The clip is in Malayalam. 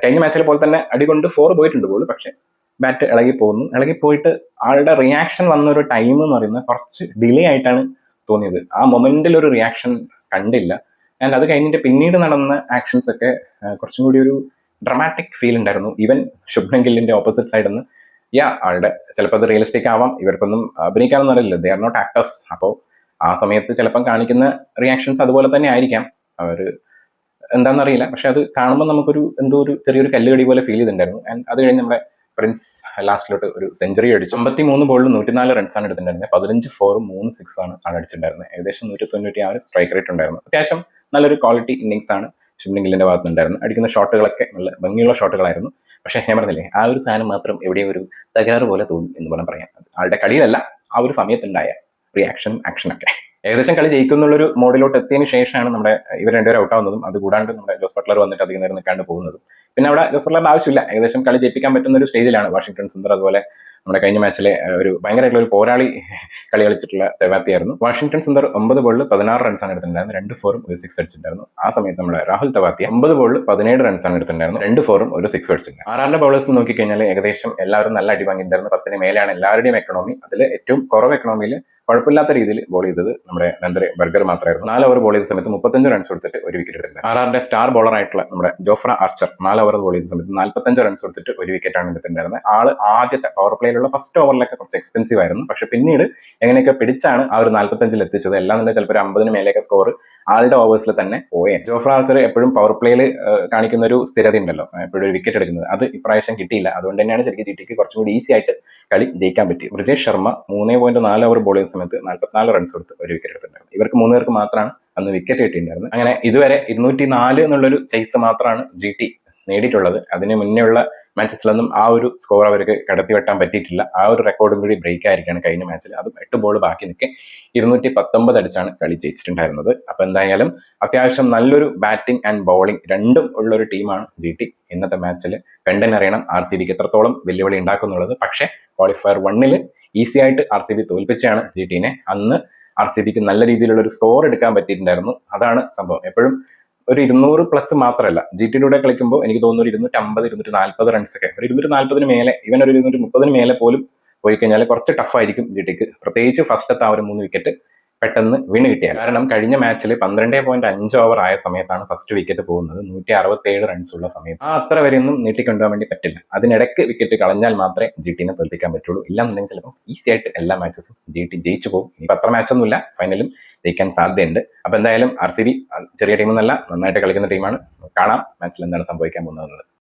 കഴിഞ്ഞ മാച്ചിലെ പോലെ തന്നെ അടികൊണ്ട് 4 പോയിട്ടുണ്ട് ബോൾ. പക്ഷെ ബാറ്റ് ഇളകി പോകുന്നു. ഇളകി പോയിട്ട് ആളുടെ റിയാക്ഷൻ വന്നൊരു ടൈം എന്ന് പറയുന്നത് കുറച്ച് ഡിലേ ആയിട്ടാണ് തോന്നിയത്. ആ മൊമെന്റിൽ ഒരു റിയാക്ഷൻ കണ്ടില്ല. ആൻഡ് അത് കഴിഞ്ഞിട്ട് പിന്നീട് നടന്ന ആക്ഷൻസ് ഒക്കെ കുറച്ചും കൂടി ഒരു ഡ്രമാറ്റിക് ഫീൽ ഉണ്ടായിരുന്നു. ഈവൻ ശുഭ്മൻ ഗില്ലിന്റെ ഓപ്പോസിറ്റ് സൈഡിൽ നിന്ന് ആളുടെ ചിലപ്പോൾ അത് റിയലിസ്റ്റിക് ആവാം, ഇവർക്കൊന്നും അഭിനയിക്കാനൊന്നും അറിയില്ല, ദേ ആർ നോട്ട് ആക്ടേഴ്സ്. അപ്പോൾ ആ സമയത്ത് ചിലപ്പം കാണിക്കുന്ന റിയാക്ഷൻസ് അതുപോലെ തന്നെ ആയിരിക്കാം. അവർ എന്താണെന്നറിയില്ല, പക്ഷെ അത് കാണുമ്പോൾ നമുക്കൊരു എന്തോ ഒരു ചെറിയൊരു കല്ലുകടി പോലെ ഫീൽ ചെയ്തിട്ടുണ്ടായിരുന്നു. ആൻഡ് അത് കഴിഞ്ഞ് നമ്മുടെ പ്രിൻസ് ലാസ്റ്റിലോട്ട് ഒരു സെഞ്ചുറി അടിച്ചു. 53 ബോളിൽ 104 റൺസാണ് എടുത്തിട്ടുണ്ടായിരുന്നത്. 15 4 3 6 ആണ് അടിച്ചിട്ടുണ്ടായിരുന്നത്. ഏകദേശം 196 സ്ട്രൈക്ക് റേറ്റ് ഉണ്ടായിരുന്നു. അത്യാവശ്യം നല്ലൊരു ക്വാളിറ്റി ഇന്നിങ്സ് ആണ് ശുഭ്മൻ ഗില്ലിന്റെ ഭാഗത്തുനിന്നുണ്ടായിരുന്നു. അടിക്കുന്ന ഷോട്ടുകളൊക്കെ നല്ല ഭംഗിയുള്ള ഷോട്ടുകളായിരുന്നു. പക്ഷേ ഞാൻ പറഞ്ഞില്ലേ, ആ ഒരു സാധനം മാത്രം എവിടെയും ഒരു തകരാറ് പോലെ തോന്നി എന്ന് വേണം പറയാം. ആളുടെ കളിയിലല്ല, ആ ഒരു സമയത്തുണ്ടായ ആക്ഷനൊക്കെ. ഏകദേശം കളി ജയിക്കുന്നുള്ളൊരു മോഡിലോട്ട് എത്തിയതിനു ശേഷമാണ് നമ്മുടെ ഇവർ രണ്ടുപേരും ഔട്ട് ആവുന്നതും അത് കൂടാണ്ട് നമ്മുടെ ജോസ് ബട്ട്ലർ വന്നിട്ട് അധികം നേരം നിൽക്കാണ്ട് പോകുന്നതും. പിന്നെ അവിടെ ജോസ് ബട്ട്ലറിന്റെ ആവശ്യമില്ല, ഏകദേശം കളി ജയിപ്പിക്കാൻ പറ്റുന്ന ഒരു സ്റ്റേജിലാണ് വാഷിംഗ്ടൺ സുന്ദർ. അതുപോലെ നമ്മുടെ കഴിഞ്ഞ മാച്ചിലെ ഒരു ഭയങ്കരമായിട്ടുള്ള ഒരു പോരാളി കളി കളിച്ചിട്ടുള്ള തെവാത്തിയായിരുന്നു. വാഷിംഗ്ടൺ സുന്ദർ 9 ബോളിൽ 16 റൺസാണ് എടുത്തിട്ടുണ്ടായിരുന്നത്. 2 4 ഒരു 6 അടിച്ചിട്ടുണ്ടായിരുന്നു. ആ സമയത്ത് നമ്മുടെ രാഹുൽ തെവാത്തിയ 9 ബോളിൽ 17 റൺസാണ് എടുത്തിട്ടുണ്ടായിരുന്നു. 2 4 ഒരു 6 അടിച്ചിട്ടുണ്ട്. ആറാറിന്റെ ബൗളേഴ്സ് നോക്കിക്കഴിഞ്ഞാൽ ഏകദേശം എല്ലാവരും നല്ല അടി വാങ്ങിയിട്ടുണ്ടായിരുന്നു. 10 മേലെയാണ് എല്ലാവരുടെയും എക്കണോമി. അതിൽ ഏറ്റവും കുറവ് എക്കണോമിയിൽ കുഴപ്പമില്ലാത്ത രീതിയിൽ ബോൾ ചെയ്തത് നമ്മുടെ നന്ദർ ബർഗർ മാത്രമായിരുന്നു. 4 ഓവർ ബോൾ ചെയ്ത സമയത്ത് 35 റൺസ് കൊടുത്തിട്ട് ഒരു വിക്കറ്റ് എടുത്തിട്ടുണ്ട്. ആറാറിന്റെ സ്റ്റാർ ബോളർ ആയിട്ടുള്ള നമ്മുടെ ജോഫ്ര ആർച്ചർ 4 ഓവർ ബോൾ ചെയ്ത സമയത്ത് 45 റൺസ് കൊടുത്തിട്ട് ഒരു വിക്കറ്റാണ് എടുത്തിട്ടുണ്ടായിരുന്നത്. ആള് ആദ്യത്തെ പവർ പ്ലേയിലുള്ള ഫസ്റ്റ് ഓവറിലൊക്കെ കുറച്ച് എക്സ്പെൻസീവ് ആയിരുന്നു. പക്ഷെ പിന്നീട് എങ്ങനെയൊക്കെ പിടിച്ചാണ് ആ ഒരു 45 എത്തിച്ചത്. എല്ലാം തന്നെ ചിലപ്പോൾ ഒരു 50 മേലെയൊക്കെ സ്കോർ ആളുടെ ഓവേഴ്സിൽ തന്നെ പോയേ. ജോഫ്ര ആർച്ചർ എപ്പോഴും പവർ പ്ലേയിൽ കാണിക്കുന്ന ഒരു സ്ഥിരത ഉണ്ടല്ലോ, എപ്പോഴും ഒരു വിക്കറ്റ് എടുക്കുന്നത്. അത് ഇപ്രാവശ്യം കിട്ടിയില്ല. അതുകൊണ്ട് തന്നെയാണ് ശരിക്കും ജിടിക്ക് കുറച്ചും കൂടി ഈസി ആയിട്ട് കളി ജയിക്കാൻ പറ്റി. ബ്രിജേഷ് ശർമ്മ 3.4 ഓവർ ബോൾ ചെയ്യുന്ന സമയത്ത് 44 റൺസ് കൊടുത്ത് ഒരു വിക്കറ്റ് എടുത്തിട്ടുണ്ടായിരുന്നു. ഇവർക്ക് 3 പേർക്ക് മാത്രമാണ് അന്ന് വിക്കറ്റ് കിട്ടിയിട്ടുണ്ടായിരുന്നത്. അങ്ങനെ ഇതുവരെ 204 എന്നുള്ളൊരു ചേസ് മാത്രമാണ് GT നേടിയിട്ടുള്ളത്. അതിന് മുന്നേ ഉള്ള മാച്ചസിലൊന്നും ആ ഒരു സ്കോർ അവർക്ക് കടത്തി വെട്ടാൻ പറ്റിയിട്ടില്ല. ആ ഒരു റെക്കോർഡും കൂടി ബ്രേക്ക് ആയിരിക്കുകയാണ് കഴിഞ്ഞ മാച്ചിൽ. അതും 8 ബോൾ ബാക്കി നിൽക്കെ 219 അടിച്ചാണ് കളി ജയിച്ചിട്ടുണ്ടായിരുന്നത്. അപ്പൊ എന്തായാലും അത്യാവശ്യം നല്ലൊരു ബാറ്റിംഗ് ആൻഡ് ബൗളിംഗ് രണ്ടും ഉള്ളൊരു ടീമാണ് GT. ഇന്നത്തെ മാച്ചിൽ കണ്ടറിയണം RCBക്ക് എത്രത്തോളം വെല്ലുവിളി ഉണ്ടാക്കുന്നുള്ളത്. പക്ഷേ ക്വാളിഫയർ 1 ഈസി ആയിട്ട് RCB തോൽപ്പിച്ചാണ് GTനെ. അന്ന് RCBക്ക് നല്ല രീതിയിലുള്ള ഒരു സ്കോർ എടുക്കാൻ പറ്റിയിട്ടുണ്ടായിരുന്നു. അതാണ് സംഭവം. എപ്പോഴും ഒരു 200+ മാത്രമല്ല, GTയുടെ കളിക്കുമ്പോൾ എനിക്ക് തോന്നുന്നു ഒരു 250 240 റൺസ് ഒക്കെ, ഒരു 240 മേലെ, ഇവൻ ഒരു 230 മേലെ പോലും പോയി കഴിഞ്ഞാൽ കുറച്ച് ടഫായിരിക്കും GTക്ക്. പ്രത്യേകിച്ച് ഫസ്റ്റത്തെ ആ ഒരു 3 വിക്കറ്റ് പെട്ടെന്ന് വീണ് കിട്ടിയാൽ. കാരണം കഴിഞ്ഞ മാച്ചിൽ 12.5 ഓവർ ആയ സമയത്താണ് ഫസ്റ്റ് വിക്കറ്റ് പോകുന്നത്. 167 റൺസ് ഉള്ള സമയത്ത് ആ അത്ര വരെയൊന്നും നീട്ടിക്കൊണ്ടുപോകാൻ വേണ്ടി പറ്റില്ല. അതിനിടയ്ക്ക് വിക്കറ്റ് കളഞ്ഞാൽ മാത്രമേ GTനെ തോൽപ്പിക്കാൻ പറ്റുള്ളൂ. ഇല്ലാന്നുണ്ടെങ്കിൽ ചിലപ്പോൾ ഈസി ആയിട്ട് എല്ലാ മാച്ചസും GT ജയിച്ചു പോകും. ഇനി അത്ര മാച്ചൊന്നുമില്ല, ഫൈനലും ജയിക്കാൻ സാധ്യതയുണ്ട്. അപ്പൊ എന്തായാലും RCB ചെറിയ ടീമൊന്നല്ല, നന്നായിട്ട് കളിക്കുന്ന ടീമാണ്. കാണാം മാച്ചിൽ എന്താണ് സംഭവിക്കാൻ പോകുന്നത്.